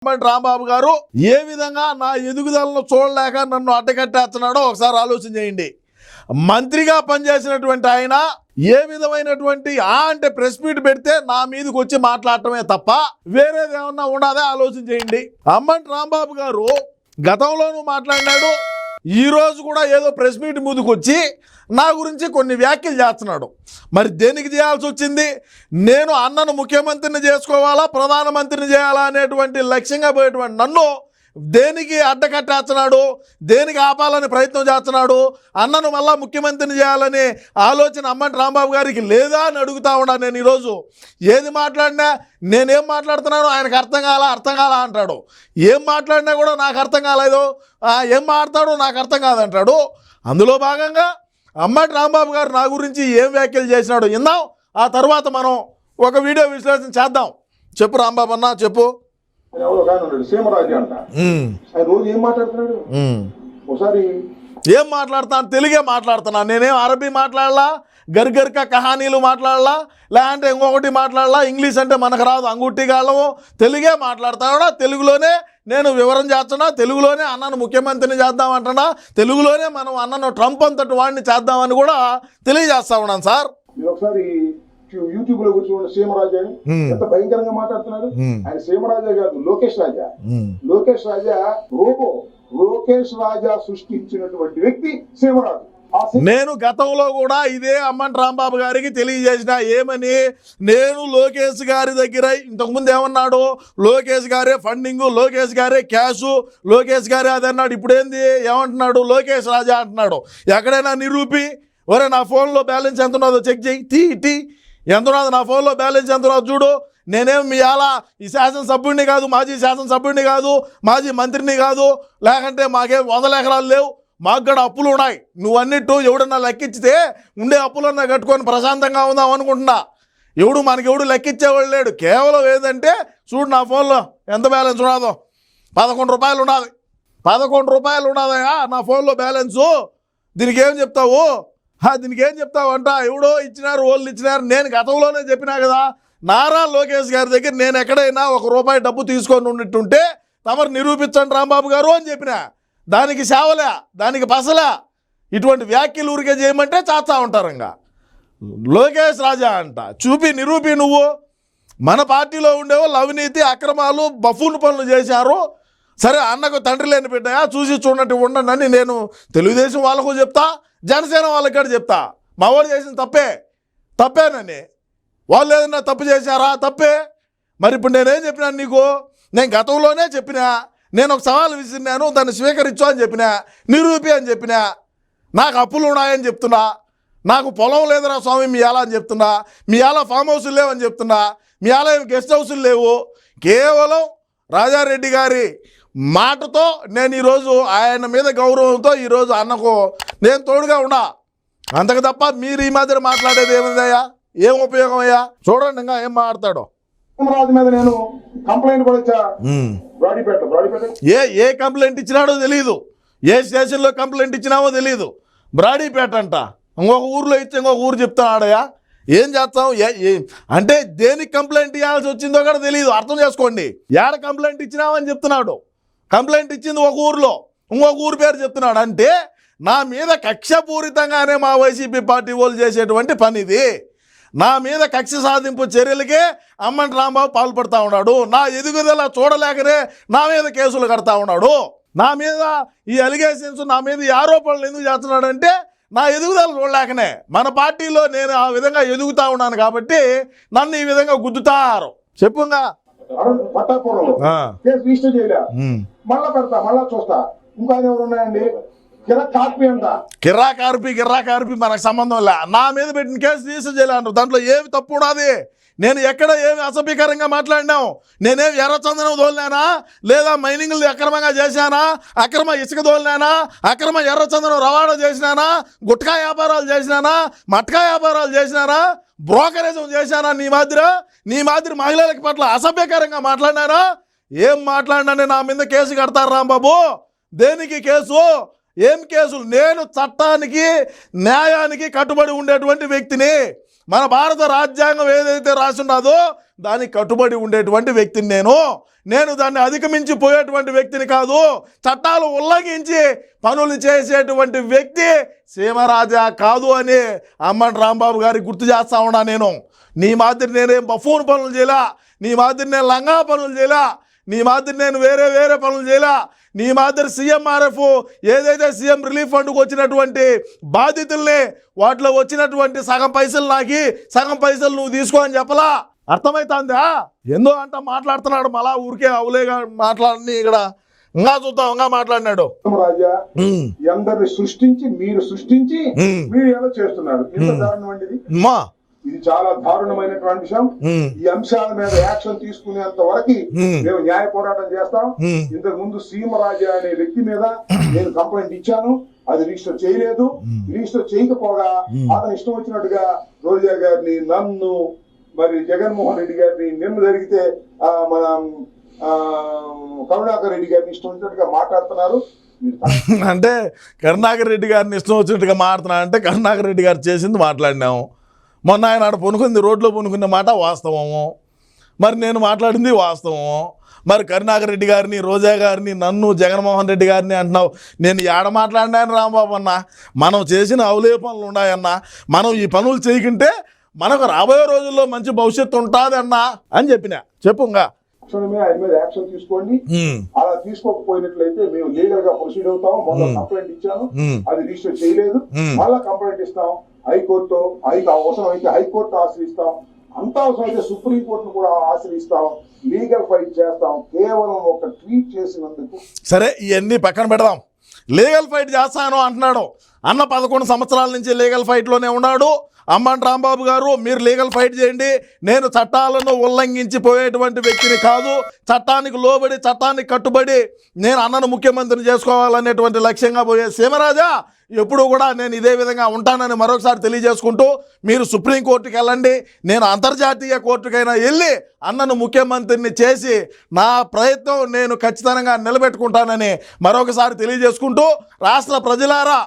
రాంబాబు గారు ఏ విధంగా నా ఎదుగుదలను చూడలేక నన్ను అడ్డకట్టేస్తున్నాడో ఒకసారి ఆలోచన చేయండి. మంత్రిగా పనిచేసినటువంటి ఆయన ఏ విధమైనటువంటి అంటే ప్రెస్ మీట్ పెడితే నా మీదకి వచ్చి మాట్లాడటమే తప్ప వేరేది ఏమన్నా ఉన్నదే ఆలోచన చేయండి. అంబటి రాంబాబు గారు గతంలోనూ మాట్లాడినాడు, ఈ రోజు కూడా ఏదో ప్రెస్ మీట్ ముందుకు వచ్చి నా గురించి కొన్ని వ్యాఖ్యలు చేస్తున్నాడు. మరి దేనికి చేయాల్సి వచ్చింది? నేను అన్నను ముఖ్యమంత్రిని చేసుకోవాలా, ప్రధానమంత్రిని చేయాలా అనేటువంటి లక్ష్యంగా పోయేటువంటి నన్ను దేనికి అడ్డకట్టేస్తున్నాడు, దేనికి ఆపాలని ప్రయత్నం చేస్తున్నాడు? అన్నను మళ్ళా ముఖ్యమంత్రిని చేయాలని ఆలోచన అంబటి రాంబాబు గారికి లేదా అని అడుగుతా ఉన్నా. నేను ఈరోజు ఏది మాట్లాడినా నేనేం మాట్లాడుతున్నానో ఆయనకు అర్థం కాలా అంటాడు. ఏం మాట్లాడినా కూడా నాకు అర్థం కాలేదు, ఏం మాట్లాడతాడో నాకు అర్థం కాదంటాడు. అందులో భాగంగా అంబటి రాంబాబు గారు నా గురించి ఏం వ్యాఖ్యలు చేసినాడు ఇందాం, ఆ తర్వాత మనం ఒక వీడియో విశ్లేషణ చేద్దాం. చెప్పు రాంబాబు అన్న, చెప్పు. ఏం మాట్లాడతాను? తెలుగే మాట్లాడుతున్నా. నేనేం అరబీ మాట్లాడలా, గర్గర్క కహానీలు మాట్లాడలా, లేదంటే ఇంకొకటి మాట్లాడలా. ఇంగ్లీష్ అంటే మనకు రాదు, అంగుట్టి గాళ్ళము. తెలుగే మాట్లాడతాడా, తెలుగులోనే నేను వివరం చేస్తున్నా, తెలుగులోనే అన్నను ముఖ్యమంత్రిని చేద్దామంటున్నా, తెలుగులోనే మనం అన్నను ట్రంప్ అంతటి వాడిని చేద్దామని కూడా తెలియజేస్తా ఉన్నాను సార్. ఒకసారి యూట్యూబ్ లో కూర్చోండి, సీమరాజా అని ఎంత భయంకరంగా మాట్లాడుతున్నారు. ఆయన సీమరాజా కాదు, లోకేష్ రాజా. లోకేష్ రాజా లోకేష్ రాజా సృష్టించినటువంటి వ్యక్తి సీమరాజు. నేను గతంలో కూడా ఇదే అంబటి రాంబాబు గారికి తెలియజేసిన ఏమని, నేను లోకేష్ గారి దగ్గర ఇంతకుముందు ఏమన్నాడు, లోకేష్ గారే ఫండింగు, లోకేష్ గారే క్యాషు, లోకేష్ గారే అది అన్నాడు. ఇప్పుడేంది ఏమంటున్నాడు, లోకేష్ రాజా అంటున్నాడు. ఎక్కడైనా నిరూపి, ఒరే నా ఫోన్లో బ్యాలెన్స్ ఎంత ఉన్నదో చెక్ చేయి, టీ ఎంత ఉన్నది, నా ఫోన్లో బ్యాలెన్స్ ఎంత ఉన్నదో చూడు. నేనేం మీ అలా ఈ శాసనసభ్యుడిని కాదు, మాజీ శాసనసభ్యుడిని కాదు, మాజీ మంత్రిని కాదు, లేకంటే మాకేం 100 ఎకరాలు లేవు, మాకు కూడా అప్పులు ఉన్నాయి. నువ్వన్నిట్టు ఎవడన్నా లెక్కించితే ఉండే అప్పులన్నా కట్టుకొని ప్రశాంతంగా ఉందాం అనుకుంటున్నా. మనకెవడు లెక్కించేవాళ్ళు లేడు. కేవలం ఏదంటే చూడు నా ఫోన్లో ఎంత బ్యాలెన్స్ ఉన్నదో, 11 రూపాయలు ఉన్నది. 11 రూపాయలు ఉన్నదయా నా ఫోన్లో బ్యాలెన్సు. దీనికి ఏం చెప్తావు? దీనికి ఏం చెప్తావు అంట, ఎవడో ఇచ్చినారు, వాళ్ళు ఇచ్చినారు. నేను గతంలోనే చెప్పినా కదా, నారా లోకేష్ గారి దగ్గర నేను ఎక్కడైనా ₹1 డబ్బు తీసుకొని ఉన్నట్టుంటే తమరు నిరూపించండి రాంబాబు గారు అని చెప్పిన. దానికి సేవలే, దానికి పసలే. ఇటువంటి వ్యాఖ్యలు ఊరికే చేయమంటే చేస్తా ఉంటారు. ఇంకా లోకేష్ రాజా అంట, నిరూపి నువ్వు. మన పార్టీలో ఉండేవాళ్ళు అవినీతి అక్రమాలు బఫూన్ పనులు చేశారు. సరే, అన్నకు తండ్రి లేని బిడ్డయా, చూసి చూడనట్టు ఉండండి అని నేను తెలుగుదేశం వాళ్ళకు చెప్తా, జనసేన వాళ్ళకి కూడా చెప్తా. మా వాళ్ళు చేసిన తప్పేనని. వాళ్ళు ఏదన్నా తప్పు చేశారా? తప్పే. మరి ఇప్పుడు నేనేం చెప్పినాను నీకు? నేను గతంలోనే చెప్పినా, నేను ఒక సవాల్ విసిరినాను, దాన్ని స్వీకరించు అని చెప్పినా, నిరూపి అని చెప్పినా. నాకు అప్పులు ఉన్నాయని చెప్తున్నా, నాకు పొలం లేదురా స్వామి మీ అలా అని చెప్తున్నా, మీ అలా ఫామ్ హౌస్లు లేవని చెప్తున్నా, మీ అలా గెస్ట్ హౌస్లు లేవు. కేవలం రాజారెడ్డి గారి మాటతో నేను ఈరోజు ఆయన మీద గౌరవంతో ఈరోజు అన్నకు నేను తోడుగా ఉన్నా. అంతకు తప్ప మీరు ఈ మాదిరి మాట్లాడేది ఏమిందయ్యా? ఏం ఉపయోగం అయ్యా? చూడండి ఇంకా ఏం మాట్లాడతాడో. మీద నేను కంప్లైంట్ కూడా ఇచ్చా. ఏ కంప్లైంట్ ఇచ్చినాడో తెలియదు, ఏ స్టేషన్లో కంప్లైంట్ ఇచ్చినామో తెలియదు. బ్రాడీపేట అంట, ఇంకొక ఊర్లో ఇచ్చి ఇంకొక ఊరు చెప్తాడాడయా. ఏం చేస్తాం అంటే దేనికి కంప్లైంట్ ఇవ్వాల్సి వచ్చిందో కూడా తెలియదు. అర్థం చేసుకోండి. ఏడ కంప్లైంట్ ఇచ్చినామని చెప్తున్నాడు. కంప్లైంట్ ఇచ్చింది ఒక ఊర్లో, ఇంకొక ఊరు పేరు చెప్తున్నాడు. అంటే నా మీద కక్షపూరితంగానే మా వైసీపీ పార్టీ వాళ్ళు చేసేటువంటి పని ఇది. నా మీద కక్ష సాధింపు చర్యలకే అంబటి రాంబాబు పాల్పడుతూ ఉన్నాడు. నా ఎదుగుదల చూడలేకనే నా మీద కేసులు కడతా ఉన్నాడు. నా మీద ఈ అలిగేషన్స్, నా మీద ఈ ఆరోపణలు ఎందుకు చేస్తున్నాడంటే నా ఎదుగుదల చూడలేకనే. మన పార్టీలో నేను ఆ విధంగా ఎదుగుతా ఉన్నాను కాబట్టి నన్ను ఈ విధంగా గుద్దుతారు. చెప్పుగా కేసు రిజిస్టర్ చేయలే, మళ్ళా పెడతా, మళ్ళా చూస్తా. ఇంకా ఎవరు ఉన్నాయండి? గిర్రా కార్పి మనకు సంబంధం లే. నా మీద పెట్టిన కేసు రిజిస్టర్ చేయాలంటారు. దాంట్లో ఏమి తప్పు ఉన్నది? నేను ఎక్కడ ఏమి అసభ్యకరంగా మాట్లాడినావు? నేనేమి ఎర్రచందనం తోలినానా, లేదా మైనింగ్లు అక్రమంగా చేశానా, అక్రమ ఇసుక తోలినానా, అక్రమ ఎర్రచందనం రవాణా చేసినానా, గుట్కా వ్యాపారాలు చేసినానా, మట్కా వ్యాపారాలు చేసినానా, బ్రోకరేజం చేశానా? నీ మాదిరి మహిళల పట్ల అసభ్యకరంగా మాట్లాడినారా? ఏం మాట్లాడినా నా మీద కేసు కడతారు రాంబాబు. దేనికి కేసు? ఏం కేసులు? నేను చట్టానికి న్యాయానికి కట్టుబడి ఉండేటువంటి వ్యక్తిని. మన భారత రాజ్యాంగం ఏదైతే రాసి ఉన్నదో దానికి కట్టుబడి ఉండేటువంటి వ్యక్తిని నేను. నేను దాన్ని అధిగమించి పోయేటువంటి వ్యక్తిని కాదు, చట్టాలు ఉల్లంఘించి పనులు చేసేటువంటి వ్యక్తి సీమరాజా కాదు అని అమ్మన్ రాంబాబు గారికి గుర్తు చేస్తా ఉన్నా. నేను నీ మాదిరి నేనేం బఫూన్ పనులు చేయలా, నీ మాదిరి నేను లంగా పనులు చేయలా, నీ మాదిరి నేను వేరే పనులు చేయలా, నీ మాదిరి సీఎంఆర్ఎఫ్ ఏదైతే సీఎం రిలీఫ్ ఫండ్కి వచ్చినటువంటి బాధితుల్ని వాటిలో వచ్చినటువంటి సగం పైసలు నాకి సగం పైసలు నువ్వు తీసుకో అని చెప్పలా. అర్థమవుతుందా? ఎందో అంట మాట్లాడుతున్నాడు, మళ్ళా ఊరికే అవులేగా మాట్లాడి ఇక్కడ ఇంకా చూద్దాం ఇంకా మాట్లాడినాడు. రాజా అందరిని సృష్టించి మీరు ఎలా చేస్తున్నారు? ఇంత దారుణమైనది. ఇది చాలా దారుణమైనటువంటి విషయం. ఈ అంశాల మీద యాక్షన్ తీసుకునేంత వరకు మేము న్యాయ పోరాటం చేస్తాం. ఇంతకు ముందు సీమరాజా అనే వ్యక్తి మీద నేను కంప్లైంట్ ఇచ్చాను, అది రిజిస్టర్ చేయలేదు. రిజిస్టర్ చేయకపోగా అతను ఇష్టం వచ్చినట్టుగా రోజా గారిని, నన్ను, మరి జగన్మోహన్ రెడ్డి గారిని, నిన్న జరిగితే మన కరుణాకర్ రెడ్డి గారిని ఇష్టం వచ్చినట్టుగా మాట్లాడుతున్నారు. అంటే కరుణాకర్ రెడ్డి గారిని ఇష్టం వచ్చినట్టుగా మాట్లాడుతున్నా అంటే కరుణాకర్ రెడ్డి గారు చేసింది మాట్లాడినాము. మొన్న ఆయన ఆడ పొనుకుంది, రోడ్లో పొనుకున్న మాట వాస్తవము, మరి నేను మాట్లాడింది వాస్తవము. మరి కరుణాకర్ రెడ్డి గారిని, రోజా గారిని, నన్ను, జగన్మోహన్ రెడ్డి గారిని అంటున్నావు. నేను ఏడ మాట్లాడినాను రాంబాబు అన్న? మనం చేసిన అవలే పనులు ఉన్నాయన్నా, మనం ఈ పనులు చేయకుంటే మనకు రాబోయే రోజుల్లో మంచి భవిష్యత్తు ఉంటుంది అన్నా అని చెప్పుగా ఆయన మీద యాక్షన్ తీసుకోండి. అలా తీసుకోకపోయినట్లయితే మేము లీగల్ గా ప్రొసీడ్ అవుతాము. మొన్న కంప్లైంట్ ఇచ్చాను, అది రిజిస్టర్ చేయలేదు, మళ్ళా కంప్లైంట్ ఇస్తాం. హైకోర్టు అవసరం అయితే హైకోర్టు ఆశ్రయిస్తాం, అంత అవసరం అయితే సుప్రీంకోర్టును కూడా ఆశ్రయిస్తాం, లీగల్ ఫైట్ చేస్తాం. కేవలం ఒక ట్వీట్ చేసినందుకు. సరే, ఇవన్నీ పక్కన పెడదాం. లీగల్ ఫైట్ చేస్తాను అంటున్నాడు అన్న. 11 సంవత్సరాల నుంచి లీగల్ ఫైట్లోనే ఉన్నాడు అమ్మన్ రాంబాబు గారు. మీరు లీగల్ ఫైట్ చేయండి, నేను చట్టాలను ఉల్లంఘించి పోయేటువంటి వ్యక్తిని కాదు, చట్టానికి లోబడి చట్టానికి కట్టుబడి నేను అన్నను ముఖ్యమంత్రిని చేసుకోవాలనేటువంటి లక్ష్యంగా పోయే సీమరాజా ఎప్పుడు కూడా నేను ఇదే విధంగా ఉంటానని మరొకసారి తెలియజేసుకుంటూ, మీరు సుప్రీంకోర్టుకి వెళ్ళండి, నేను అంతర్జాతీయ కోర్టుకైనా వెళ్ళి అన్నను ముఖ్యమంత్రిని చేసి నా ప్రయత్నం నేను ఖచ్చితంగా నిలబెట్టుకుంటానని మరొకసారి తెలియజేసుకుంటూ, రాష్ట్ర ప్రజలారా